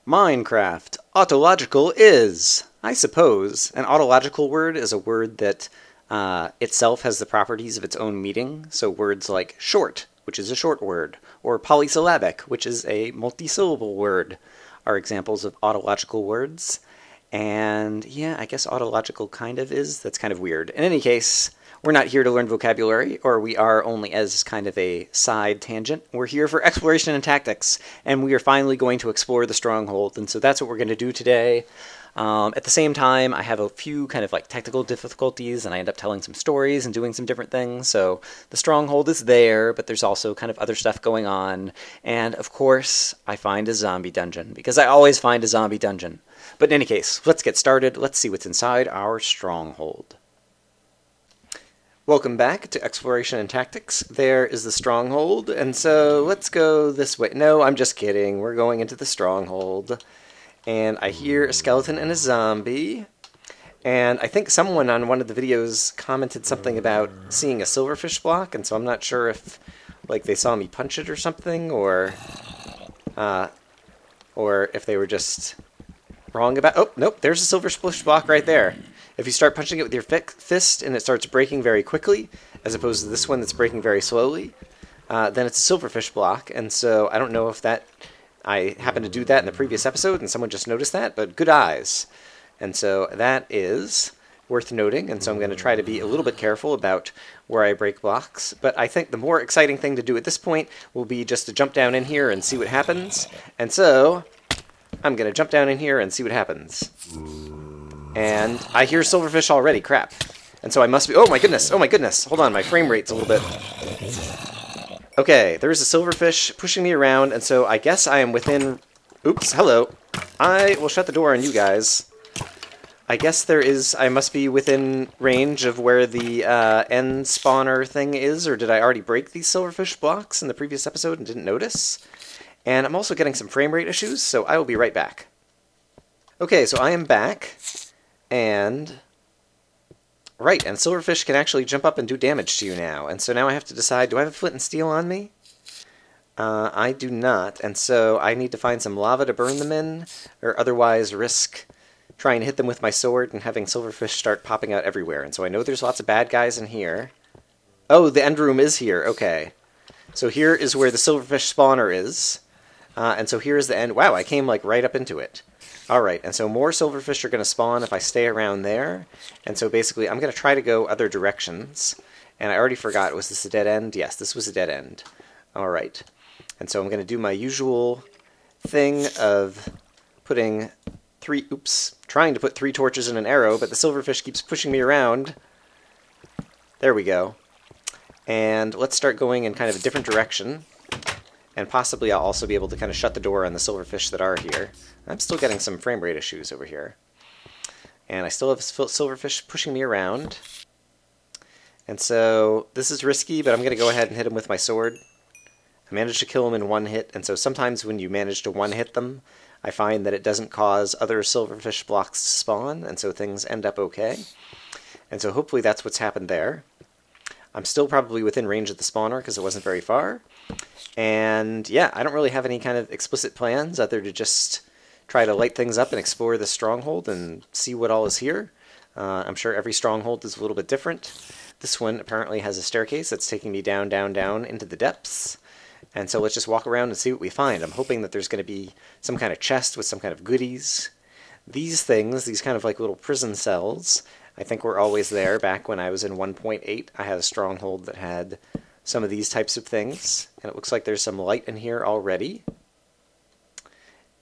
Minecraft. Autological is, I suppose, an autological word is a word that itself has the properties of its own meaning. So words like short, which is a short word, or polysyllabic, which is a multisyllable word, are examples of autological words. And yeah, I guess autological kind of is. That's kind of weird. In any case, we're not here to learn vocabulary, or we are only as kind of a side tangent. We're here for exploration and tactics, and we are finally going to explore the Stronghold, and so that's what we're going to do today. At the same time, I have a few kind of like technical difficulties, and I end up telling some stories and doing some different things, so the Stronghold is there, but there's also kind of other stuff going on, and of course, I find a zombie dungeon, because I always find a zombie dungeon. But in any case, let's get started. Let's see what's inside our Stronghold. Welcome back to Exploration and Tactics. There is the Stronghold, and so let's go this way. No, I'm just kidding. We're going into the Stronghold. And I hear a skeleton and a zombie. And I think someone on one of the videos commented something about seeing a silverfish block, and so I'm not sure if like they saw me punch it or something, or if they were just wrong about... Oh, nope, there's a silverfish block right there. If you start punching it with your fist and it starts breaking very quickly, as opposed to this one that's breaking very slowly, then it's a silverfish block. And so I don't know if I happened to do that in the previous episode and someone just noticed that, but good eyes. And so that is worth noting, and so I'm going to try to be a little bit careful about where I break blocks. But I think the more exciting thing to do at this point will be just to jump down in here and see what happens. And so I'm going to jump down in here and see what happens. And I hear silverfish already, crap. And so I must be... Oh my goodness, hold on, my frame rate's a little bit... Okay, there's a silverfish pushing me around, and so I guess I am within... Oops, hello. I will shut the door on you guys. I guess I must be within range of where the end spawner thing is, or did I already break these silverfish blocks in the previous episode and didn't notice? And I'm also getting some frame rate issues, so I will be right back. Okay, so I am back. And silverfish can actually jump up and do damage to you now. And so now I have to decide, do I have a flint and steel on me? I do not, and so I need to find some lava to burn them in, or otherwise risk trying to hit them with my sword and having silverfish start popping out everywhere. And so I know there's lots of bad guys in here. Oh, the end room is here, okay. So here is where the silverfish spawner is. And so here is the end. Wow, I came like right up into it. Alright, and so more silverfish are going to spawn if I stay around there. And so basically I'm going to try to go other directions. And I already forgot, was this a dead end? Yes, this was a dead end. Alright. And so I'm going to do my usual thing of trying to put 3 torches in an arrow, but the silverfish keeps pushing me around. There we go. And let's start going in kind of a different direction. And possibly I'll also be able to kind of shut the door on the silverfish that are here. I'm still getting some frame rate issues over here. And I still have silverfish pushing me around. And so this is risky, but I'm going to go ahead and hit him with my sword. I managed to kill him in one hit, and so sometimes when you manage to one-hit them, I find that it doesn't cause other silverfish blocks to spawn, and so things end up okay. And so hopefully that's what's happened there. I'm still probably within range of the spawner because it wasn't very far. And yeah, I don't really have any kind of explicit plans other to just try to light things up and explore the Stronghold and see what all is here. I'm sure every Stronghold is a little bit different. This one apparently has a staircase that's taking me down, down, down into the depths. And so let's just walk around and see what we find. I'm hoping that there's going to be some kind of chest with some kind of goodies. These things, these kind of like little prison cells, I think were always there back when I was in 1.8. I had a Stronghold that had some of these types of things. And it looks like there's some light in here already.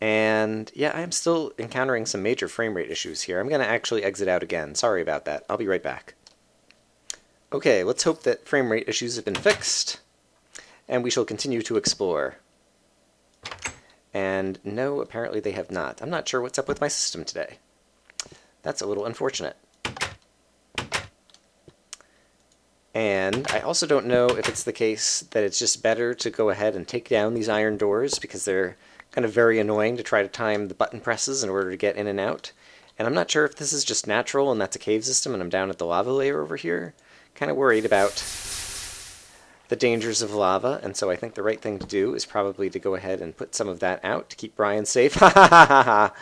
And yeah, I am still encountering some major frame rate issues here. I'm going to actually exit out again. Sorry about that. I'll be right back. Okay, let's hope that frame rate issues have been fixed. And we shall continue to explore. And no, apparently they have not. I'm not sure what's up with my system today. That's a little unfortunate. And I also don't know if it's the case that it's just better to go ahead and take down these iron doors because they're kind of very annoying to try to time the button presses in order to get in and out. And I'm not sure if this is just natural and that's a cave system and I'm down at the lava layer over here. Kind of worried about the dangers of lava, and so I think the right thing to do is probably to go ahead and put some of that out to keep Brian safe. Ha ha ha ha ha!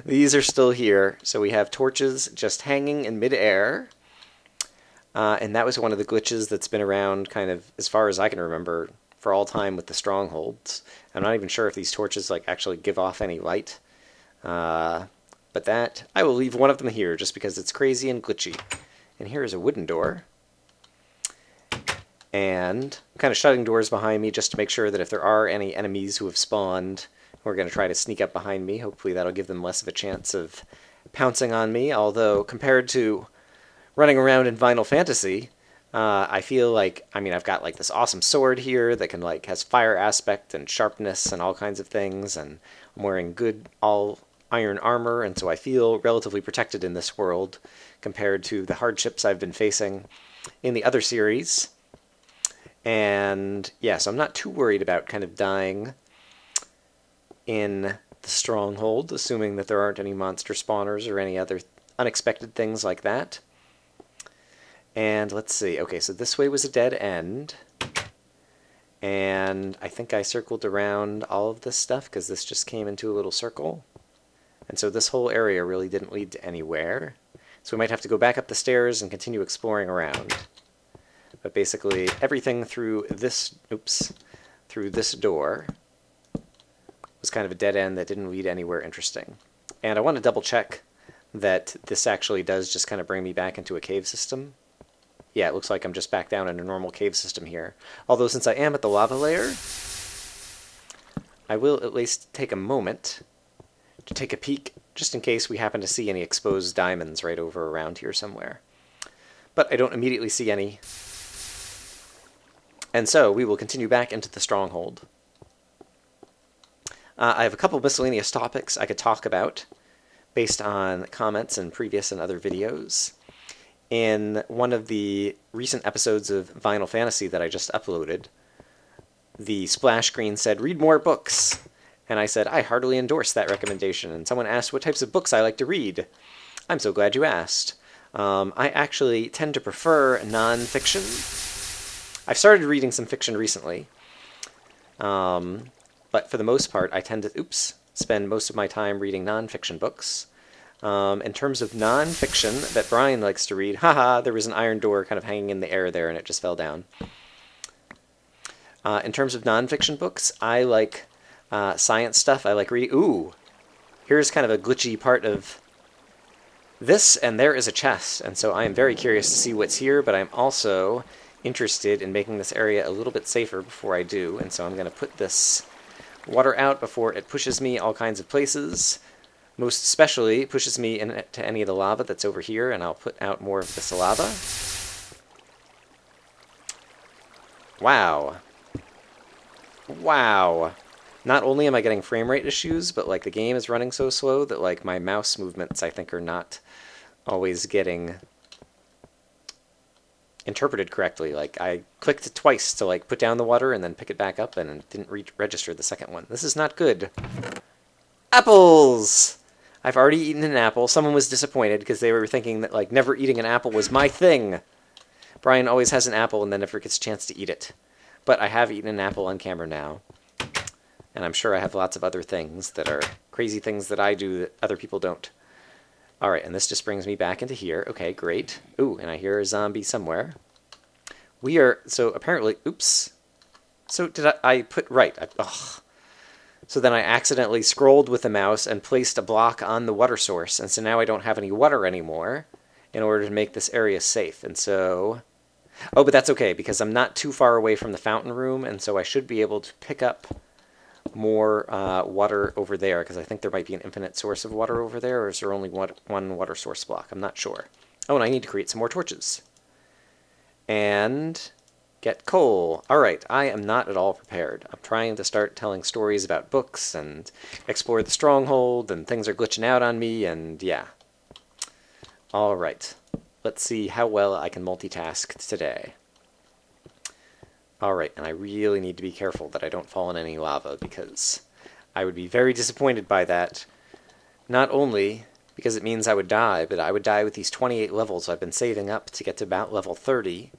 These are still here, so we have torches just hanging in midair. And that was one of the glitches that's been around kind of, as far as I can remember, for all time with the Strongholds. I'm not even sure if these torches like actually give off any light. But that, I will leave one of them here just because it's crazy and glitchy. And here is a wooden door. And I'm kind of shutting doors behind me just to make sure that if there are any enemies who have spawned who are going to try to sneak up behind me, hopefully that'll give them less of a chance of pouncing on me. Although, compared to running around in Final Fantasy, I feel like, I mean, I've got like this awesome sword here that can like has fire aspect and sharpness and all kinds of things, and I'm wearing good all iron armor, and so I feel relatively protected in this world compared to the hardships I've been facing in the other series. And yeah, so I'm not too worried about kind of dying in the Stronghold, assuming that there aren't any monster spawners or any other unexpected things like that. And let's see. Okay, so this way was a dead end. And I think I circled around all of this stuff because this just came into a little circle. And so this whole area really didn't lead to anywhere. So we might have to go back up the stairs and continue exploring around. But basically everything through this, through this door was kind of a dead end that didn't lead anywhere interesting. And I want to double check that this actually does just kind of bring me back into a cave system. Yeah, it looks like I'm just back down in a normal cave system here. Although since I am at the lava layer, I will at least take a moment to take a peek, just in case we happen to see any exposed diamonds right over around here somewhere. But I don't immediately see any. And so we will continue back into the Stronghold. I have a couple miscellaneous topics I could talk about based on comments in previous and other videos. In one of the recent episodes of Final Fantasy that I just uploaded, the splash screen said, "Read more books." And I said, I heartily endorse that recommendation. And someone asked what types of books I like to read. I'm so glad you asked. I actually tend to prefer non-fiction. I've started reading some fiction recently. But for the most part, I tend to, spend most of my time reading non-fiction books. In terms of non-fiction that Brian likes to read, haha, there was an iron door kind of hanging in the air there and it just fell down. In terms of non-fiction books, I like science stuff. I like reading. Ooh, here's kind of a glitchy part of this, and there is a chest. And so I am very curious to see what's here, but I'm also interested in making this area a little bit safer before I do. And so I'm going to put this water out before it pushes me all kinds of places. Most especially, it pushes me into any of the lava that's over here, and I'll put out more of this lava. Wow. Wow. Not only am I getting frame rate issues, but like the game is running so slow that like my mouse movements I think are not always getting interpreted correctly. Like I clicked twice to like put down the water and then pick it back up, and it didn't register the second one. This is not good. Apples! I've already eaten an apple. Someone was disappointed because they were thinking that like never eating an apple was my thing. Brian always has an apple and then never gets a chance to eat it. But I have eaten an apple on camera now. And I'm sure I have lots of other things that are crazy things that I do that other people don't. Alright, and this just brings me back into here. Okay, great. Ooh, and I hear a zombie somewhere. We are, so apparently, So did I put, right. So then I accidentally scrolled with the mouse and placed a block on the water source. And so now I don't have any water anymore in order to make this area safe. And so, oh, but that's okay because I'm not too far away from the fountain room. And so I should be able to pick up more water over there, because I think there might be an infinite source of water over there, or is there only one water source block? I'm not sure. Oh, and I need to create some more torches. And get coal. Alright, I am not at all prepared. I'm trying to start telling stories about books and explore the Stronghold, and things are glitching out on me, and yeah. Alright, let's see how well I can multitask today. Alright, and I really need to be careful that I don't fall in any lava, because I would be very disappointed by that. Not only because it means I would die, but I would die with these 28 levels I've been saving up to get to about level 30,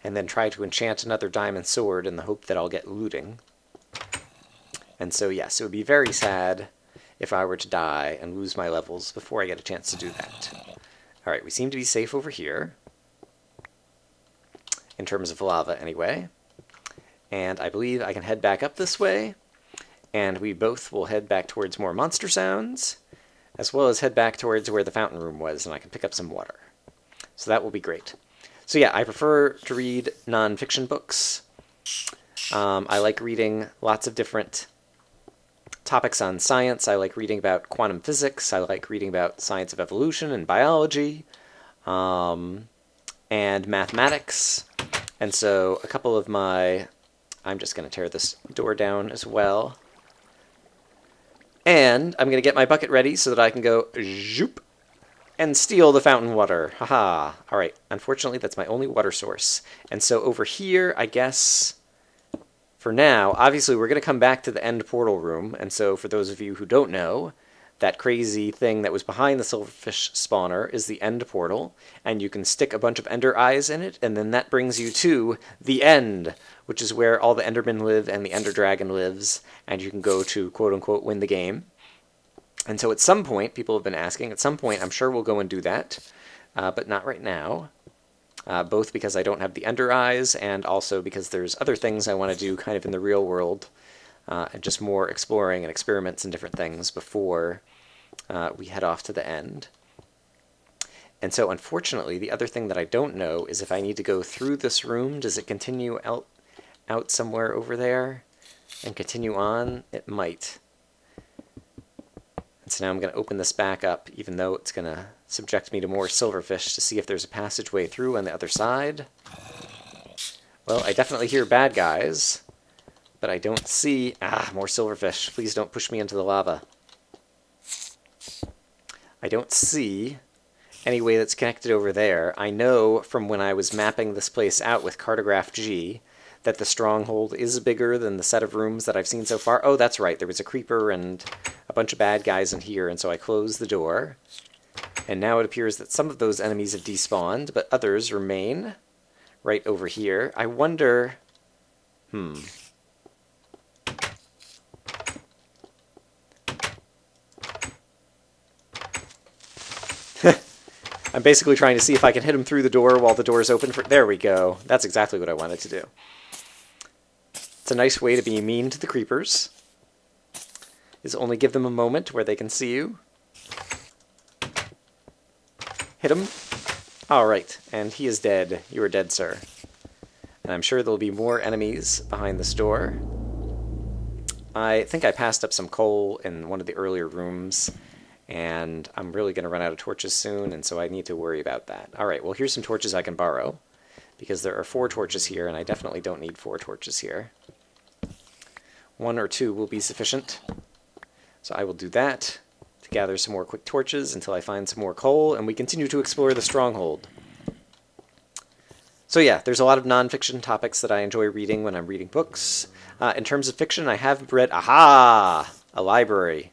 and then try to enchant another diamond sword in the hope that I'll get looting. And so yes, it would be very sad if I were to die and lose my levels before I get a chance to do that. Alright, we seem to be safe over here, in terms of lava anyway. And I believe I can head back up this way, and we both will head back towards more monster sounds, as well as head back towards where the fountain room was, and I can pick up some water. So that will be great. So yeah, I prefer to read non-fiction books. I like reading lots of different topics on science. I like reading about quantum physics. I like reading about science of evolution and biology, and mathematics. And so a couple of my... I'm just going to tear this door down as well. And I'm going to get my bucket ready so that I can go zoop and steal the fountain water. Haha. Alright, unfortunately that's my only water source. And so over here, I guess, for now, obviously we're going to come back to the end portal room. And so for those of you who don't know, that crazy thing that was behind the Silverfish spawner is the end portal, and you can stick a bunch of ender eyes in it, and then that brings you to the end, which is where all the endermen live and the ender dragon lives, and you can go to quote-unquote win the game. And so at some point, people have been asking, at some point I'm sure we'll go and do that, but not right now, both because I don't have the ender eyes, and also because there's other things I want to do kind of in the real world, and just more exploring and experiments and different things before we head off to the end. And so unfortunately, the other thing that I don't know is if I need to go through this room, does it continue out somewhere over there and continue on? It might. And so now I'm going to open this back up, even though it's going to subject me to more silverfish, to see if there's a passageway through on the other side. Well, I definitely hear bad guys, but I don't see... more silverfish. Please don't push me into the lava. I don't see any way that's connected over there. I know from when I was mapping this place out with Cartograph G that the Stronghold is bigger than the set of rooms that I've seen so far. Oh, that's right. There was a creeper and a bunch of bad guys in here, and so I closed the door. And now it appears that some of those enemies have despawned, but others remain right over here. I wonder... I'm basically trying to see if I can hit him through the door while the door is open for... There we go. That's exactly what I wanted to do. It's a nice way to be mean to the creepers, is only give them a moment where they can see you. Hit him. Alright, and he is dead. You are dead, sir. And I'm sure there'll be more enemies behind this door. I think I passed up some coal in one of the earlier rooms, and I'm really going to run out of torches soon, and so I need to worry about that. Alright, well here's some torches I can borrow, because there are 4 torches here, and I definitely don't need 4 torches here. 1 or 2 will be sufficient. So I will do that to gather some more quick torches until I find some more coal, and we continue to explore the Stronghold. So yeah, there's a lot of non-fiction topics that I enjoy reading when I'm reading books. In terms of fiction, I have read... Aha! A library.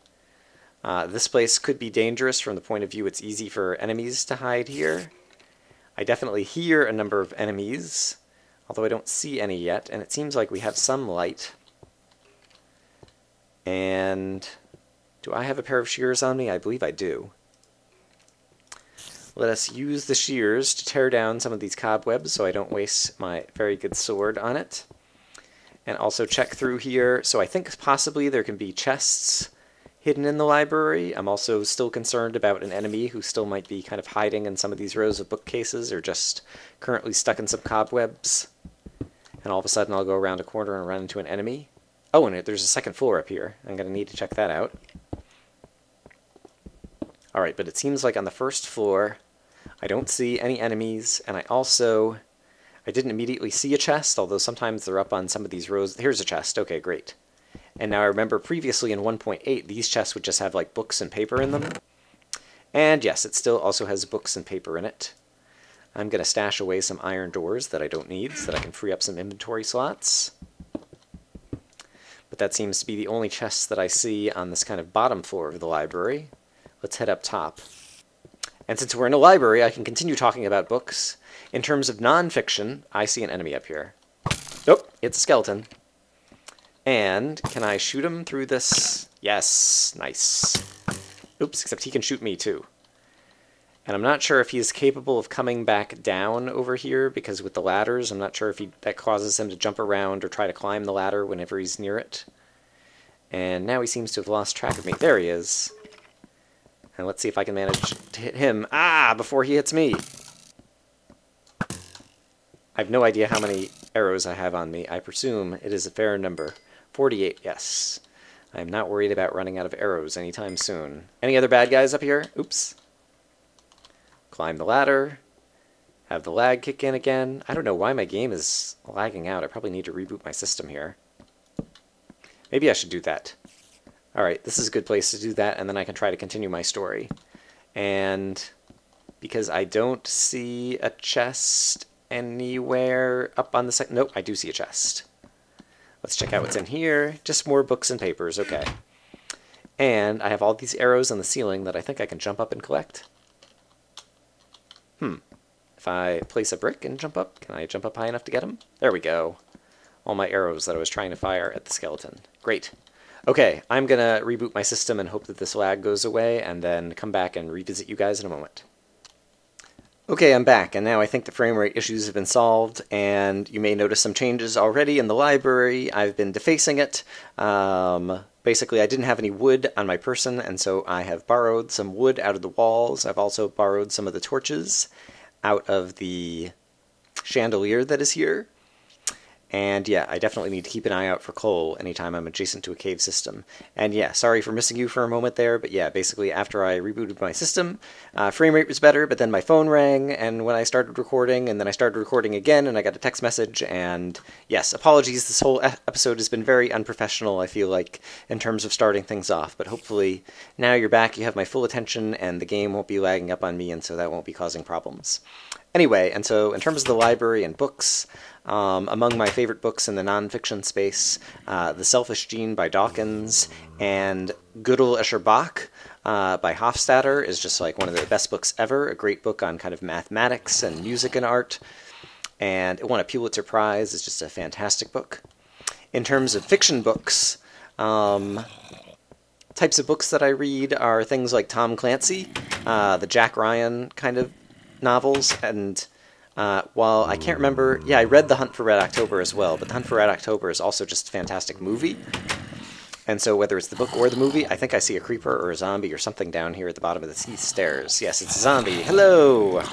This place could be dangerous from the point of view it's easy for enemies to hide here. I definitely hear a number of enemies, although I don't see any yet, and it seems like we have some light. And do I have a pair of shears on me? I believe I do. Let us use the shears to tear down some of these cobwebs so I don't waste my very good sword on it. And also check through here. So I think possibly there can be chests hidden in the library. I'm also still concerned about an enemy who still might be kind of hiding in some of these rows of bookcases or just currently stuck in some cobwebs. And all of a sudden I'll go around a corner and run into an enemy. Oh, and there's a second floor up here. I'm going to need to check that out. Alright, but it seems like on the first floor I don't see any enemies, and I didn't immediately see a chest, although sometimes they're up on some of these rows. Here's a chest. Okay, great. And now I remember previously in 1.8, these chests would just have like books and paper in them. And yes, it still also has books and paper in it. I'm going to stash away some iron doors that I don't need so that I can free up some inventory slots. But that seems to be the only chests that I see on this kind of bottom floor of the library. Let's head up top. And since we're in a library, I can continue talking about books. In terms of non-fiction, I see an enemy up here. Oh, it's a skeleton. And can I shoot him through this? Yes, nice. Oops, except he can shoot me too. And I'm not sure if he's capable of coming back down over here, because with the ladders, I'm not sure if that causes him to jump around or try to climb the ladder whenever he's near it. And now he seems to have lost track of me. There he is. And let's see if I can manage to hit him. Ah, before he hits me. I have no idea how many arrows I have on me. I presume it is a fair number. 48, yes. I am not worried about running out of arrows anytime soon. Any other bad guys up here? Oops. Climb the ladder. Have the lag kick in again. I don't know why my game is lagging out. I probably need to reboot my system here. Maybe I should do that. Alright, this is a good place to do that, and then I can try to continue my story. And because I don't see a chest anywhere up on the second... Nope, I do see a chest. Let's check out what's in here. Just more books and papers, okay. And I have all these arrows on the ceiling that I think I can jump up and collect. If I place a brick and jump up, can I jump up high enough to get them? There we go. All my arrows that I was trying to fire at the skeleton. Great. Okay, I'm going to reboot my system and hope that this lag goes away, and then come back and revisit you guys in a moment. Okay, I'm back, and now I think the frame rate issues have been solved, and you may notice some changes already in the library. I've been defacing it. Basically, I didn't have any wood on my person, and so I have borrowed some wood out of the walls. I've also borrowed some of the torches out of the chandelier that is here. And yeah, I definitely need to keep an eye out for coal anytime I'm adjacent to a cave system. And yeah, sorry for missing you for a moment there, but yeah, basically after I rebooted my system, frame rate was better, but then my phone rang, and when I started recording, and then I started recording again, and I got a text message, and yes, apologies, this whole episode has been very unprofessional, I feel like, in terms of starting things off, but hopefully now you're back, you have my full attention, and the game won't be lagging up on me, and so that won't be causing problems. Anyway, and so in terms of the library and books, among my favorite books in the nonfiction space, The Selfish Gene by Dawkins and Gödel Escher Bach by Hofstadter is just like one of the best books ever, a great book on kind of mathematics and music and art, and it won a Pulitzer Prize. It's just a fantastic book. In terms of fiction books, types of books that I read are things like Tom Clancy, the Jack Ryan kind of novels, and while I can't remember, yeah, I read The Hunt for Red October as well, but The Hunt for Red October is also just a fantastic movie. And so whether it's the book or the movie, I think I see a creeper or a zombie or something down here at the bottom of these stairs. Yes, it's a zombie. Hello!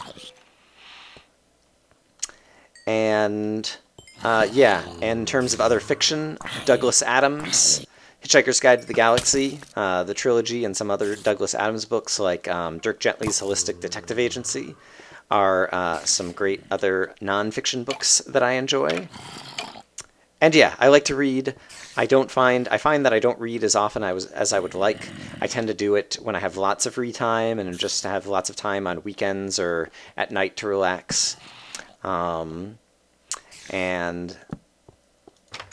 And, yeah, in terms of other fiction, Douglas Adams, Hitchhiker's Guide to the Galaxy, the trilogy, and some other Douglas Adams books like Dirk Gently's Holistic Detective Agency are some great other nonfiction books that I enjoy. And yeah, I like to read. I find that I don't read as often as I would like. I tend to do it when I have lots of free time and just have lots of time on weekends or at night to relax. And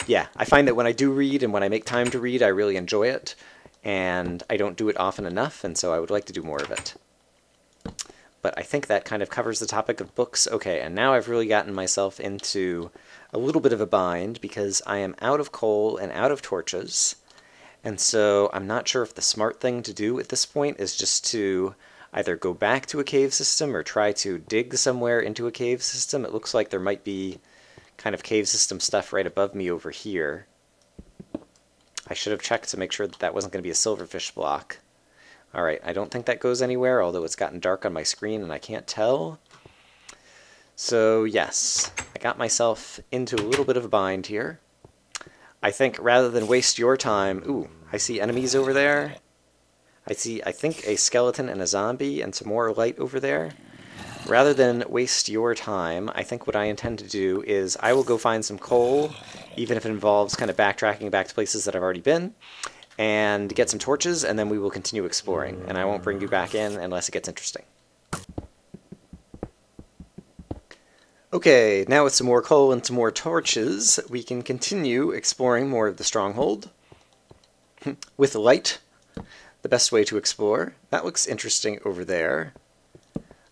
yeah, I find that when I do read and when I make time to read, I really enjoy it. And I don't do it often enough, and so I would like to do more of it. But I think that kind of covers the topic of books. Okay, and now I've really gotten myself into a little bit of a bind because I am out of coal and out of torches. And so I'm not sure if the smart thing to do at this point is just to either go back to a cave system or try to dig somewhere into a cave system. It looks like there might be kind of cave system stuff right above me over here. I should have checked to make sure that that wasn't going to be a silverfish block. Alright, I don't think that goes anywhere, although it's gotten dark on my screen and I can't tell. So yes, I got myself into a little bit of a bind here. I think rather than waste your time... Ooh, I see enemies over there. I think, a skeleton and a zombie and some more light over there. Rather than waste your time, I think what I intend to do is I will go find some coal, even if it involves kind of backtracking back to places that I've already been, and get some torches, and then we will continue exploring. And I won't bring you back in unless it gets interesting. Okay, now with some more coal and some more torches, we can continue exploring more of the Stronghold. With light, the best way to explore. That looks interesting over there.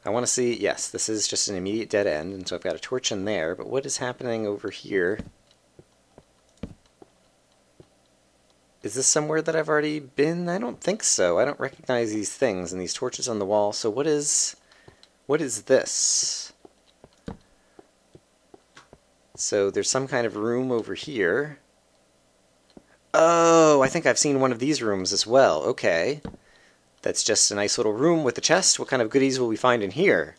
I want to see, yes, this is just an immediate dead end, and so I've got a torch in there, but what is happening over here? Is this somewhere that I've already been? I don't think so. I don't recognize these things and these torches on the wall, so what is this? So there's some kind of room over here. Oh, I think I've seen one of these rooms as well. Okay. That's just a nice little room with a chest. What kind of goodies will we find in here?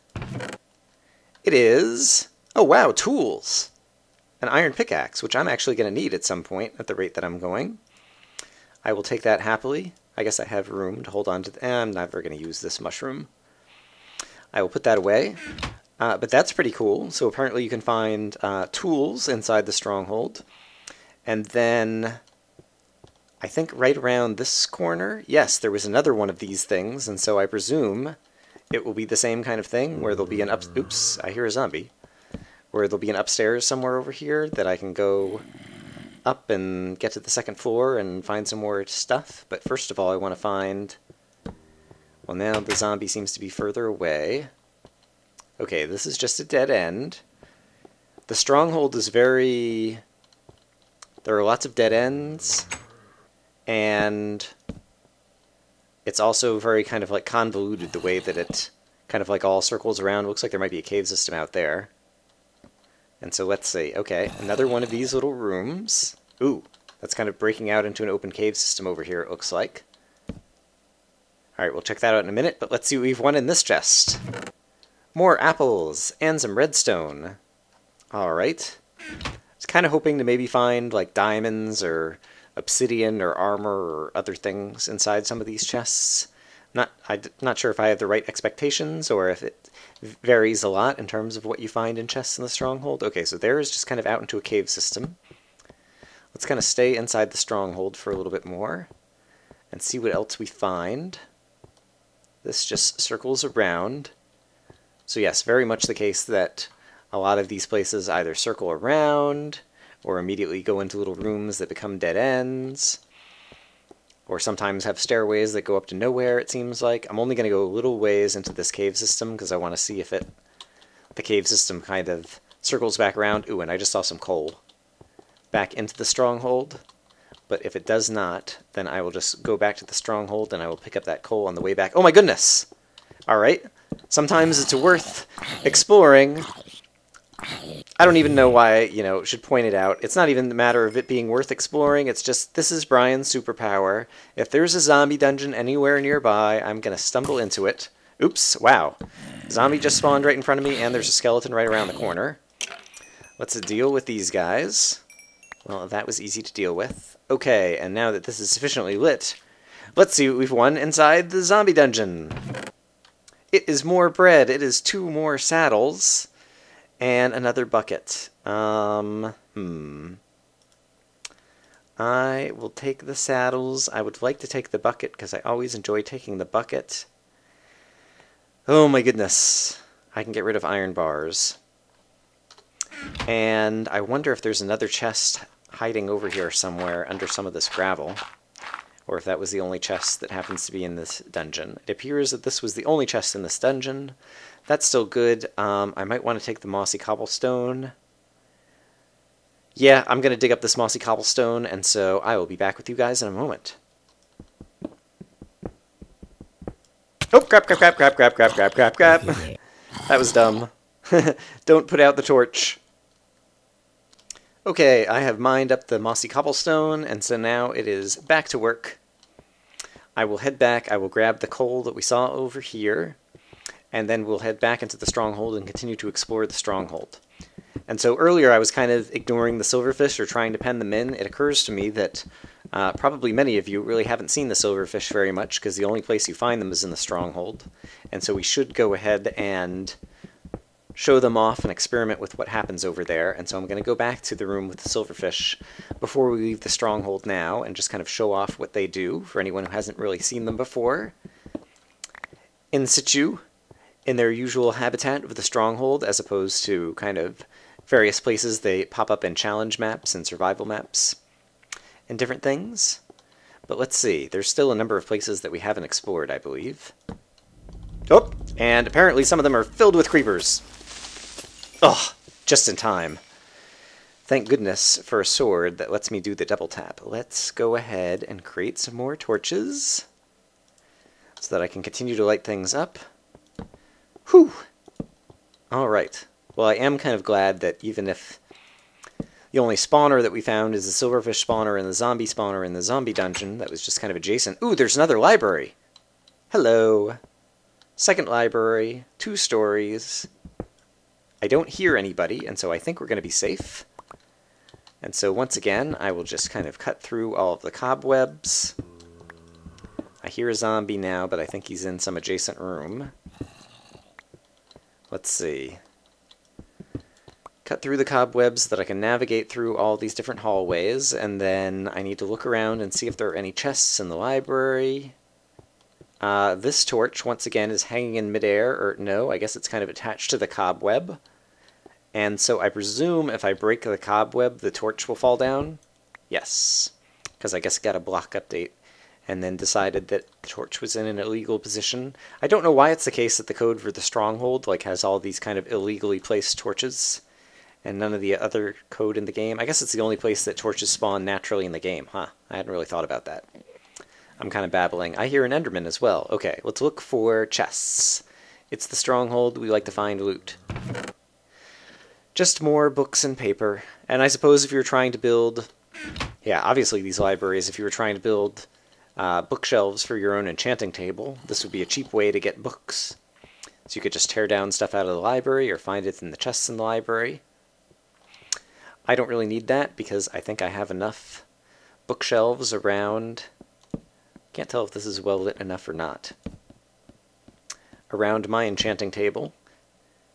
It is... oh, wow, tools! An iron pickaxe, which I'm actually going to need at some point at the rate that I'm going. I will take that happily. I guess I have room to hold on to... I'm never going to use this mushroom. I will put that away. But that's pretty cool. So apparently you can find tools inside the stronghold. And then... I think right around this corner, yes, there was another one of these things, and so I presume it will be the same kind of thing, where there'll be an oops, I hear a zombie. Where there'll be an upstairs somewhere over here that I can go up and get to the second floor and find some more stuff. But first of all, I want to find... well, now the zombie seems to be further away. Okay, this is just a dead end. The stronghold is very... there are lots of dead ends. And it's also very kind of like convoluted the way that it kind of like all circles around. Looks like there might be a cave system out there. And so let's see. Okay, another one of these little rooms. Ooh, that's kind of breaking out into an open cave system over here, it looks like. Alright, we'll check that out in a minute, but let's see what we've won in this chest. More apples and some redstone. Alright. I was kind of hoping to maybe find like diamonds or obsidian or armor or other things inside some of these chests. I'm not sure if I have the right expectations or if it varies a lot in terms of what you find in chests in the stronghold. Okay, so there is just kind of out into a cave system. Let's kind of stay inside the stronghold for a little bit more and see what else we find. This just circles around. So yes, very much the case that a lot of these places either circle around or immediately go into little rooms that become dead ends, or sometimes have stairways that go up to nowhere, it seems like. I'm only going to go a little ways into this cave system because I want to see if the cave system kind of circles back around. Ooh, and I just saw some coal back into the stronghold. But if it does not, then I will just go back to the stronghold and I will pick up that coal on the way back. Oh my goodness! Alright, sometimes it's worth exploring. I don't even know why I, should point it out. It's not even the matter of it being worth exploring. It's just, this is Brian's superpower. If there's a zombie dungeon anywhere nearby, I'm going to stumble into it. Oops, wow. Zombie just spawned right in front of me, and there's a skeleton right around the corner. Let's deal with these guys. Well, that was easy to deal with. Okay, and now that this is sufficiently lit, let's see what we've won inside the zombie dungeon. It is more bread. It is 2 more saddles. And another bucket. I will take the saddles. I would like to take the bucket because I always enjoy taking the bucket. Oh my goodness. I can get rid of iron bars. And I wonder if there's another chest hiding over here somewhere under some of this gravel. Or if that was the only chest that happens to be in this dungeon. It appears that this was the only chest in this dungeon. That's still good. I might want to take the mossy cobblestone. Yeah, I'm going to dig up this mossy cobblestone, and so I will be back with you guys in a moment. Oh, crap. That was dumb. Don't put out the torch. Okay, I have mined up the mossy cobblestone, and so now it is back to work. I will head back. I will grab the coal that we saw over here. And then we'll head back into the stronghold and continue to explore the stronghold. And so earlier I was kind of ignoring the silverfish or trying to pen them in. It occurs to me that probably many of you really haven't seen the silverfish very much because the only place you find them is in the stronghold. And so we should go ahead and show them off and experiment with what happens over there. And so I'm going to go back to the room with the silverfish before we leave the stronghold now and just kind of show off what they do for anyone who hasn't really seen them before. In situ, in their usual habitat of the stronghold, as opposed to kind of various places they pop up in challenge maps and survival maps and different things. But let's see, there's still a number of places that we haven't explored, I believe. Oh, And apparently some of them are filled with creepers. Ugh, just in time. Thank goodness for a sword that lets me do the double tap. Let's go ahead and create some more torches so that I can continue to light things up. Whew! Alright. Well, I am kind of glad that even if the only spawner that we found is the silverfish spawner and the zombie spawner in the zombie dungeon, that was just kind of adjacent. Ooh, there's another library! Hello! Second library, 2 stories. I don't hear anybody, and so I think we're going to be safe. And so once again, I will just kind of cut through all of the cobwebs. I hear a zombie now, but I think he's in some adjacent room. Let's see. Cut through the cobwebs so that I can navigate through all these different hallways, and then I need to look around and see if there are any chests in the library. This torch, once again, is hanging in midair, or no, I guess it's kind of attached to the cobweb. And so I presume if I break the cobweb, the torch will fall down? Yes, because I guess I got a block update and then decided that the torch was in an illegal position. I don't know why it's the case that the code for the Stronghold has all these kind of illegally placed torches and none of the other code in the game. I guess it's the only place that torches spawn naturally in the game, huh? I hadn't really thought about that. I'm kind of babbling. I hear an Enderman as well. Okay, let's look for chests. It's the Stronghold. We like to find loot. Just more books and paper. And I suppose if you're trying to build... Yeah, obviously these libraries, if you were trying to build bookshelves for your own enchanting table, this would be a cheap way to get books. So you could just tear down stuff out of the library or find it in the chests in the library. I don't really need that because I think I have enough bookshelves around... Can't tell if this is well lit enough or not. Around my enchanting table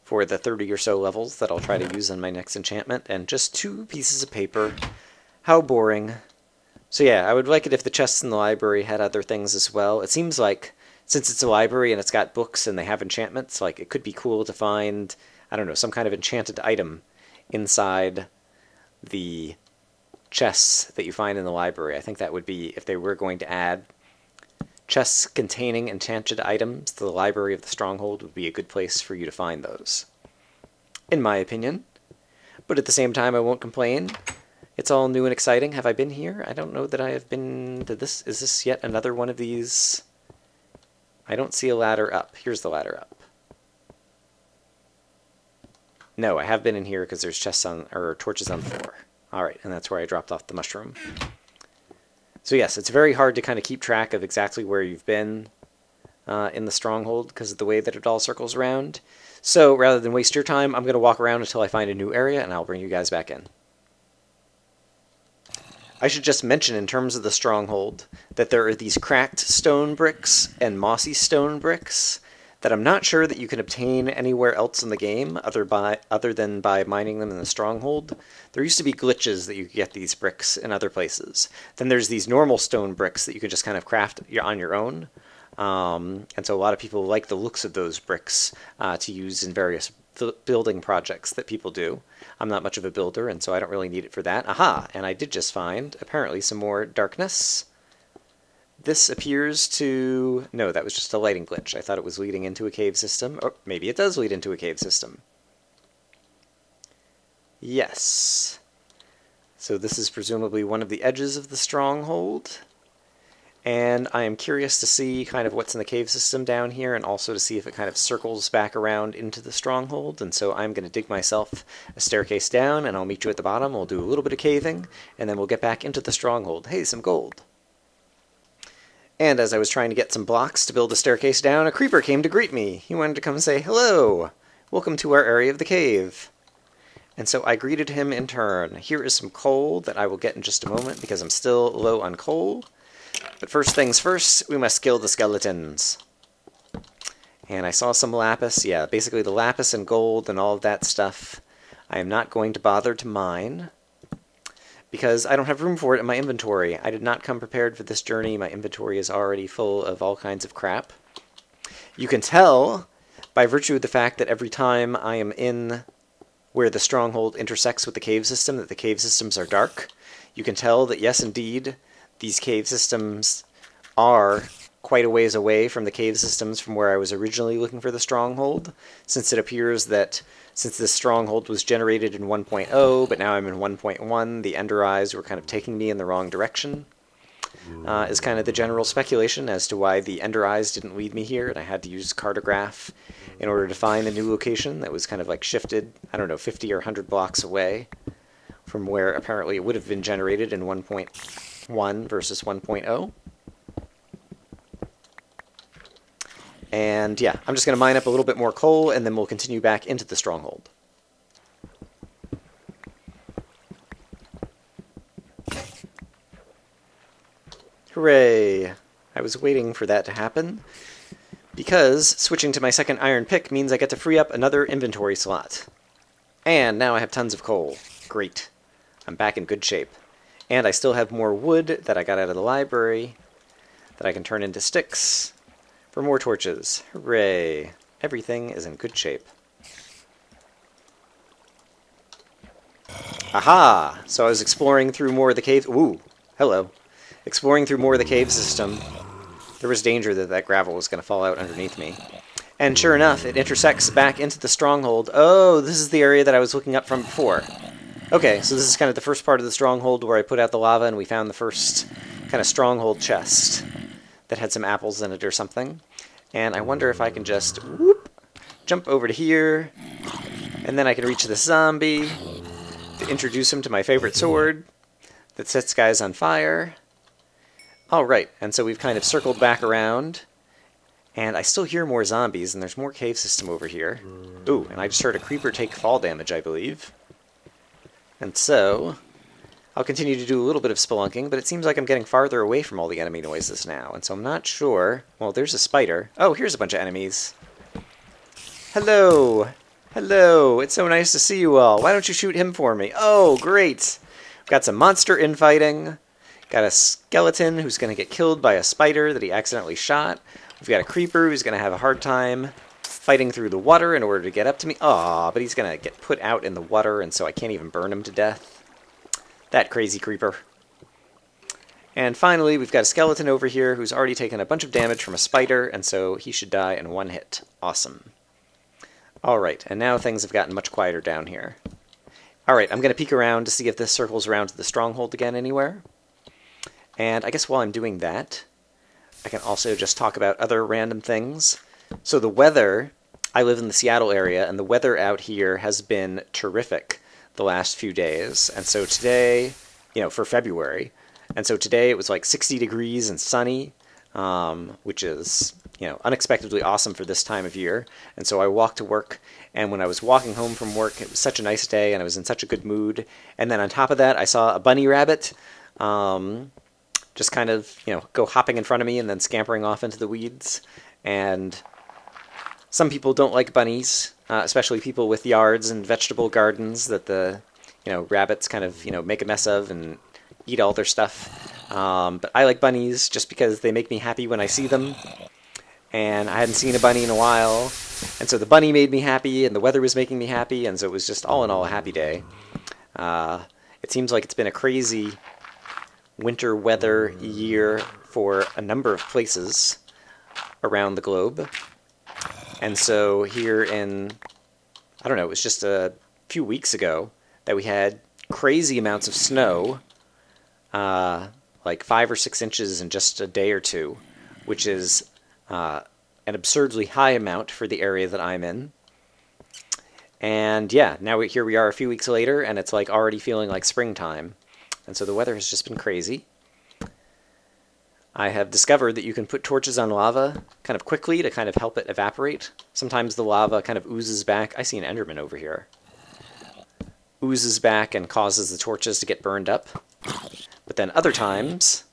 for the 30 or so levels that I'll try to use on my next enchantment, and just 2 pieces of paper. How boring. So yeah, I would like it if the chests in the library had other things as well. It seems like, since it's a library and it's got books and they have enchantments, like it could be cool to find, I don't know, some kind of enchanted item inside the chests that you find in the library. I think that would be, if they were going to add chests containing enchanted items, the library of the Stronghold would be a good place for you to find those, in my opinion. But at the same time, I won't complain. It's all new and exciting. Have I been here? I don't know that I have been to this. Is this yet another one of these? I don't see a ladder up. Here's the ladder up. No, I have been in here because there's chests on, or torches on the floor. Alright, and that's where I dropped off the mushroom. So yes, it's very hard to kind of keep track of exactly where you've been in the Stronghold because of the way that it all circles around. So rather than waste your time, I'm going to walk around until I find a new area, and I'll bring you guys back in. I should just mention in terms of the Stronghold that there are these cracked stone bricks and mossy stone bricks that I'm not sure that you can obtain anywhere else in the game other than by mining them in the Stronghold. There used to be glitches that you could get these bricks in other places. Then there's these normal stone bricks that you can just kind of craft on your own. And so a lot of people like the looks of those bricks to use in various building projects that people do. I'm not much of a builder, and so I don't really need it for that. Aha! And I did just find, apparently, some more darkness. This appears to... No, that was just a lighting glitch. I thought it was leading into a cave system. Or maybe it does lead into a cave system. Yes. So this is presumably one of the edges of the Stronghold. And I am curious to see kind of what's in the cave system down here, and also to see if it kind of circles back around into the Stronghold. And so I'm going to dig myself a staircase down, and I'll meet you at the bottom. We'll do a little bit of caving, and then we'll get back into the Stronghold. Hey, some gold. And as I was trying to get some blocks to build a staircase down, a creeper came to greet me. He wanted to come say, hello, welcome to our area of the cave. And so I greeted him in turn. Here is some coal that I will get in just a moment because I'm still low on coal. But first things first, we must kill the skeletons. And I saw some lapis. Yeah, basically the lapis and gold and all of that stuff I am not going to bother to mine, because I don't have room for it in my inventory. I did not come prepared for this journey. My inventory is already full of all kinds of crap. You can tell by virtue of the fact that every time I am in where the Stronghold intersects with the cave system, that the cave systems are dark. You can tell that, yes, indeed, these cave systems are quite a ways away from the cave systems from where I was originally looking for the Stronghold, since it appears that since this Stronghold was generated in 1.0, but now I'm in 1.1, the Ender Eyes were kind of taking me in the wrong direction, is kind of the general speculation as to why the Ender Eyes didn't lead me here, and I had to use Cartograph in order to find a new location that was kind of like shifted, I don't know, 50 or 100 blocks away from where apparently it would have been generated in 1.1 versus 1.0. And yeah, I'm just going to mine up a little bit more coal, and then we'll continue back into the Stronghold. Hooray! I was waiting for that to happen, because switching to my second iron pick means I get to free up another inventory slot. And now I have tons of coal. Great. I'm back in good shape. And I still have more wood that I got out of the library that I can turn into sticks for more torches. Hooray! Everything is in good shape. Aha! So I was exploring through more of the cave... Ooh! Hello. Exploring through more of the cave system. There was danger that that gravel was going to fall out underneath me. And sure enough, it intersects back into the Stronghold. Oh, this is the area that I was looking up from before. Okay, so this is kind of the first part of the Stronghold where I put out the lava and we found the first kind of Stronghold chest that had some apples in it or something. And I wonder if I can just whoop, jump over to here, and then I can reach the zombie to introduce him to my favorite sword that sets guys on fire. Alright, and so we've kind of circled back around, and I still hear more zombies, and there's more cave system over here. Ooh, and I just heard a creeper take fall damage, I believe. And so, I'll continue to do a little bit of spelunking, but it seems like I'm getting farther away from all the enemy noises now, and so I'm not sure... Well, there's a spider. Oh, here's a bunch of enemies. Hello! Hello! It's so nice to see you all. Why don't you shoot him for me? Oh, great! We've got some monster infighting. Got a skeleton who's going to get killed by a spider that he accidentally shot. We've got a creeper who's going to have a hard time fighting through the water in order to get up to me. Aw, but he's going to get put out in the water, and so I can't even burn him to death. That crazy creeper. And finally, we've got a skeleton over here who's already taken a bunch of damage from a spider, and so he should die in one hit. Awesome. Alright, and now things have gotten much quieter down here. Alright, I'm going to peek around to see if this circles around to the Stronghold again anywhere. And I guess while I'm doing that, I can also just talk about other random things. So the weather, I live in the Seattle area, and the weather out here has been terrific the last few days. And so today, for February, and so today it was like 60 degrees and sunny, which is, unexpectedly awesome for this time of year. And so I walked to work, and when I was walking home from work, it was such a nice day, and I was in such a good mood. And then on top of that, I saw a bunny rabbit, just kind of, go hopping in front of me and then scampering off into the weeds. And some people don't like bunnies, especially people with yards and vegetable gardens that the, rabbits kind of, make a mess of and eat all their stuff. But I like bunnies just because they make me happy when I see them. And I hadn't seen a bunny in a while. And so the bunny made me happy, and the weather was making me happy, and so it was just all in all a happy day. It seems like it's been a crazy winter weather year for a number of places around the globe. And so here in, I don't know, it was just a few weeks ago that we had crazy amounts of snow, like 5 or 6 inches in just a day or two, which is an absurdly high amount for the area that I'm in. And yeah, now here we are a few weeks later, and it's like already feeling like springtime. And so the weather has just been crazy. I have discovered that you can put torches on lava kind of quickly to kind of help it evaporate. Sometimes the lava kind of oozes back. I see an Enderman over here. Oozes back and causes the torches to get burned up. But then other times,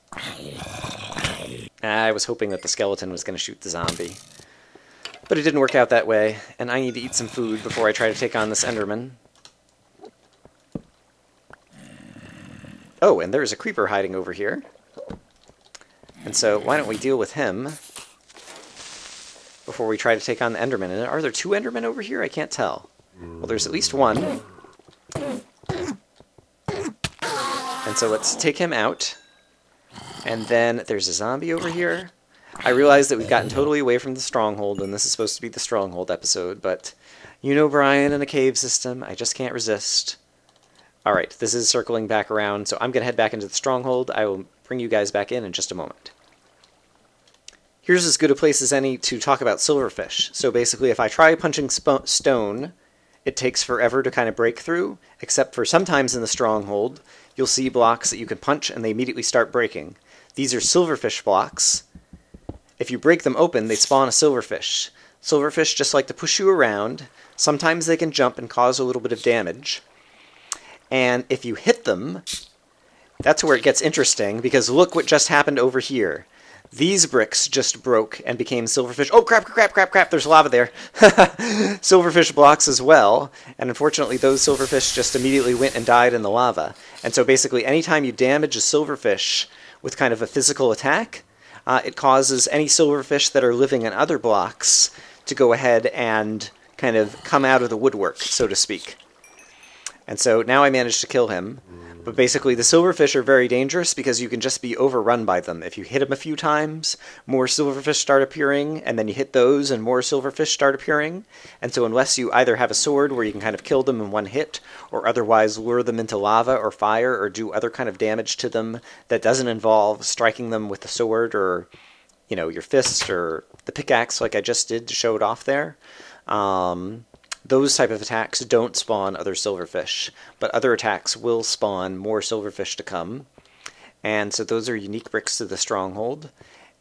I was hoping that the skeleton was going to shoot the zombie. But it didn't work out that way, and I need to eat some food before I try to take on this Enderman. Oh, and there's a creeper hiding over here. And so why don't we deal with him before we try to take on the Enderman. And are there 2 Endermen over here? I can't tell. Well, there's at least one. And so let's take him out. And then there's a zombie over here. I realize that we've gotten totally away from the Stronghold, and this is supposed to be the Stronghold episode, but you know Brian in a cave system, I just can't resist. Alright, this is circling back around, so I'm going to head back into the Stronghold. I will bring you guys back in just a moment. Here's as good a place as any to talk about Silverfish. So basically, if I try punching stone, it takes forever to kind of break through, except for sometimes in the Stronghold, you'll see blocks that you can punch and they immediately start breaking. These are Silverfish blocks. If you break them open, they spawn a Silverfish. Silverfish just like to push you around. Sometimes they can jump and cause a little bit of damage. And if you hit them, that's where it gets interesting, because look what just happened over here. These bricks just broke and became Silverfish. Oh, crap, crap, crap, crap, there's lava there. Silverfish blocks as well, and unfortunately those Silverfish just immediately went and died in the lava. And so basically anytime you damage a Silverfish with kind of a physical attack, it causes any Silverfish that are living in other blocks to go ahead and kind of come out of the woodwork, so to speak. And so now I managed to kill him. But basically the Silverfish are very dangerous because you can just be overrun by them. If you hit them a few times, more Silverfish start appearing, and then you hit those and more Silverfish start appearing. And so unless you either have a sword where you can kind of kill them in one hit, or otherwise lure them into lava or fire, or do other kind of damage to them that doesn't involve striking them with the sword or, you know, your fist or the pickaxe like I just did to show it off there, those type of attacks don't spawn other Silverfish, but other attacks will spawn more Silverfish to come. And so those are unique bricks to the Stronghold.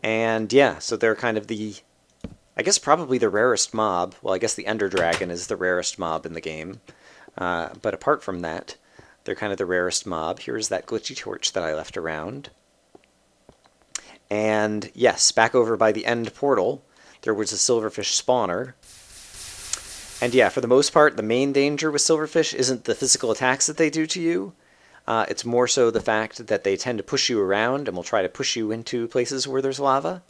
And yeah, so they're kind of the, I guess probably the rarest mob. Well, I guess the Ender Dragon is the rarest mob in the game. But apart from that, they're kind of the rarest mob. Here's that glitchy torch that I left around. And yes, back over by the end portal, there was a Silverfish spawner. And yeah, for the most part, the main danger with Silverfish isn't the physical attacks that they do to you. It's more so the fact that they tend to push you around and will try to push you into places where there's lava.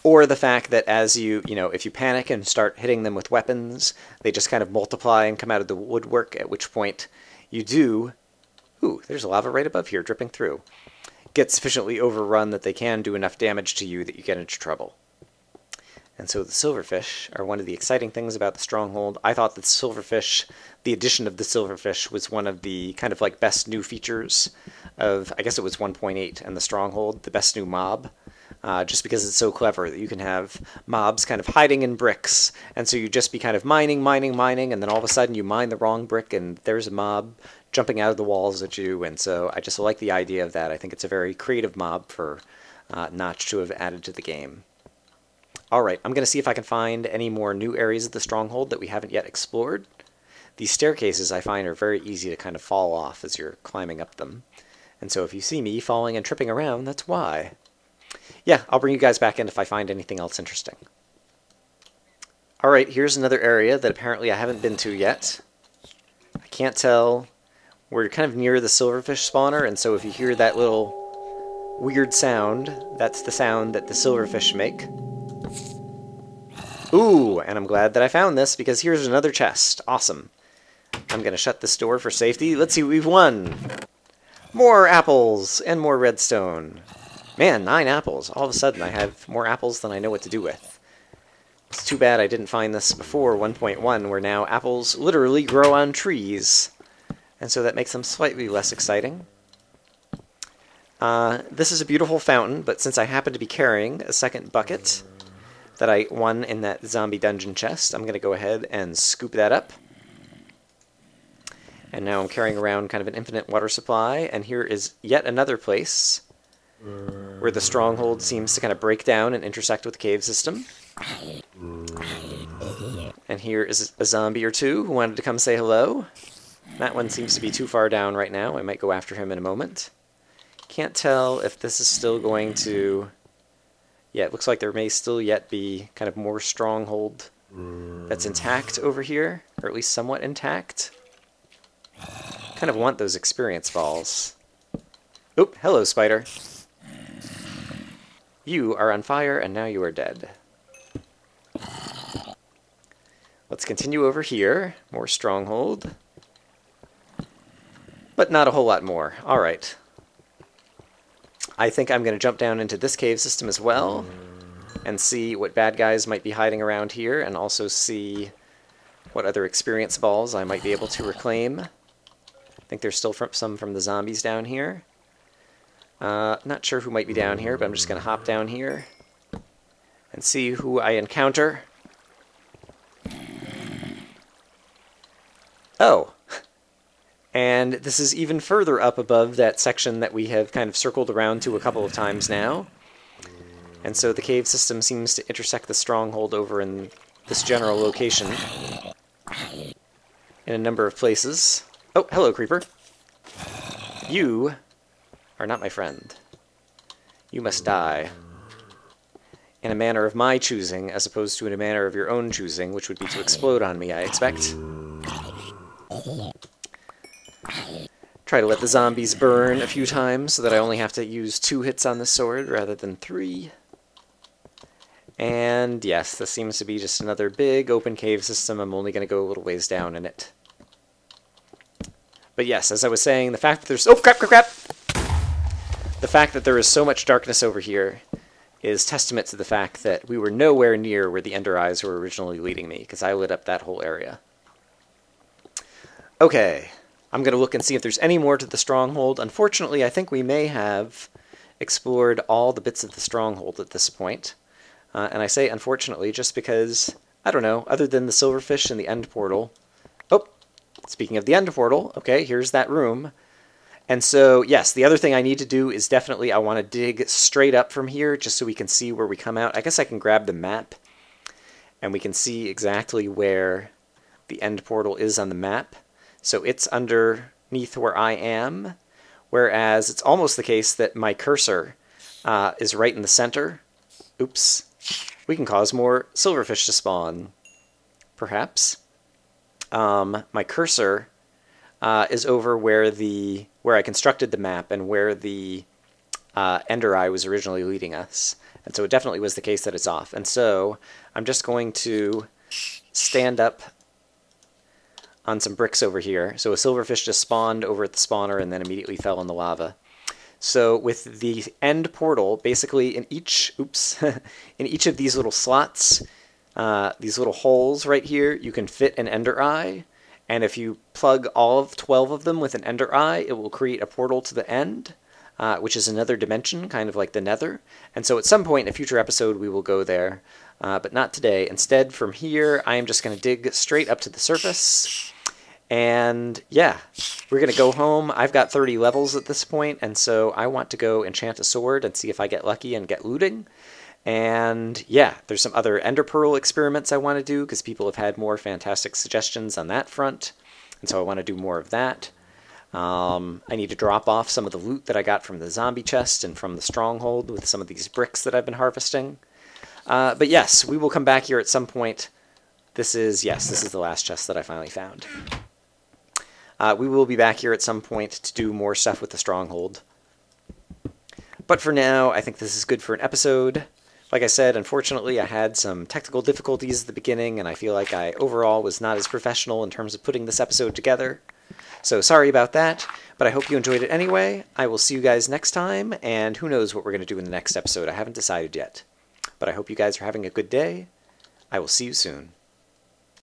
Or the fact that as you know, if you panic and start hitting them with weapons, they just kind of multiply and come out of the woodwork, at which point you do... Ooh, there's lava right above here dripping through. Get sufficiently overrun that they can do enough damage to you that you get into trouble. And so the Silverfish are one of the exciting things about the Stronghold. I thought that Silverfish, the addition of the Silverfish, was one of the kind of like best new features of, I guess it was 1.8 and the Stronghold, the best new mob. Just because it's so clever that you can have mobs kind of hiding in bricks, and so you just be kind of mining, and then all of a sudden you mine the wrong brick and there's a mob jumping out of the walls at you, and so I just like the idea of that. I think it's a very creative mob for Notch to have added to the game. Alright, I'm going to see if I can find any more new areas of the Stronghold that we haven't yet explored. These staircases I find are very easy to kind of fall off as you're climbing up them. And so if you see me falling and tripping around, that's why. Yeah, I'll bring you guys back in if I find anything else interesting. Alright, here's another area that apparently I haven't been to yet. I can't tell. We're kind of near the Silverfish spawner, and so if you hear that little weird sound, that's the sound that the Silverfish make. Ooh, and I'm glad that I found this, because here's another chest. Awesome. I'm going to shut this door for safety. Let's see what we've won. More apples and more redstone. Man, 9 apples. All of a sudden I have more apples than I know what to do with. It's too bad I didn't find this before 1.1, where now apples literally grow on trees. And so that makes them slightly less exciting. This is a beautiful fountain, but since I happen to be carrying a second bucket that I won in that zombie dungeon chest, I'm going to go ahead and scoop that up. And now I'm carrying around kind of an infinite water supply, and here is yet another place where the Stronghold seems to kind of break down and intersect with the cave system. And here is a zombie or two who wanted to come say hello. That one seems to be too far down right now. I might go after him in a moment. Can't tell if this is still going to... Yeah, it looks like there may still yet be kind of more Stronghold that's intact over here, or at least somewhat intact. Kind of want those experience balls. Oop, hello, spider. You are on fire, and now you are dead. Let's continue over here. More Stronghold. But not a whole lot more. Alright. I think I'm going to jump down into this cave system as well and see what bad guys might be hiding around here, and also see what other experience balls I might be able to reclaim. I think there's still some from the zombies down here. Not sure who might be down here, but I'm just going to hop down here and see who I encounter. Oh! And this is even further up above that section that we have kind of circled around to a couple of times now. And so the cave system seems to intersect the stronghold over in this general location in a number of places. Oh, hello, creeper. You are not my friend. You must die. In a manner of my choosing, as opposed to in a manner of your own choosing, which would be to explode on me, I expect. Try to let the zombies burn a few times so that I only have to use 2 hits on this sword rather than 3. And yes, this seems to be just another big open cave system. I'm only going to go a little ways down in it. But yes, as I was saying, the fact that there's... Oh, crap, crap, crap! The fact that there is so much darkness over here is testament to the fact that we were nowhere near where the Ender Eyes were originally leading me, because I lit up that whole area. Okay, I'm going to look and see if there's any more to the Stronghold. Unfortunately, I think we may have explored all the bits of the Stronghold at this point. And I say unfortunately just because, I don't know, other than the Silverfish and the End Portal... Oh, speaking of the End Portal, okay, here's that room. And so, yes, the other thing I need to do is definitely I want to dig straight up from here just so we can see where we come out. I guess I can grab the map and we can see exactly where the End Portal is on the map. So it's underneath where I am, whereas it's almost the case that my cursor is right in the center. Oops. We can cause more silverfish to spawn, perhaps. My cursor is over where I constructed the map and where the Ender Eye was originally leading us. And so it definitely was the case that it's off. And so I'm just going to stand up on some bricks over here. So a silverfish just spawned over at the spawner and then immediately fell in the lava. So with the End Portal, basically in each, in each of these little slots, these little holes right here, you can fit an Ender Eye. And if you plug all of 12 of them with an Ender Eye, it will create a portal to the end, which is another dimension, kind of like the Nether. And so at some point in a future episode, we will go there, but not today. Instead, from here, I am just going to dig straight up to the surface. And yeah, we're going to go home. I've got 30 levels at this point, and so I want to go enchant a sword and see if I get lucky and get looting. And yeah, there's some other Ender Pearl experiments I want to do, because people have had more fantastic suggestions on that front, and so I want to do more of that. I need to drop off some of the loot that I got from the zombie chest and from the Stronghold with some of these bricks that I've been harvesting. But yes, we will come back here at some point. This is the last chest that I finally found. We will be back here at some point to do more stuff with the Stronghold. But for now, I think this is good for an episode. Like I said, unfortunately, I had some technical difficulties at the beginning, and I feel like I overall was not as professional in terms of putting this episode together. So sorry about that, but I hope you enjoyed it anyway. I will see you guys next time, and who knows what we're going to do in the next episode. I haven't decided yet. But I hope you guys are having a good day. I will see you soon.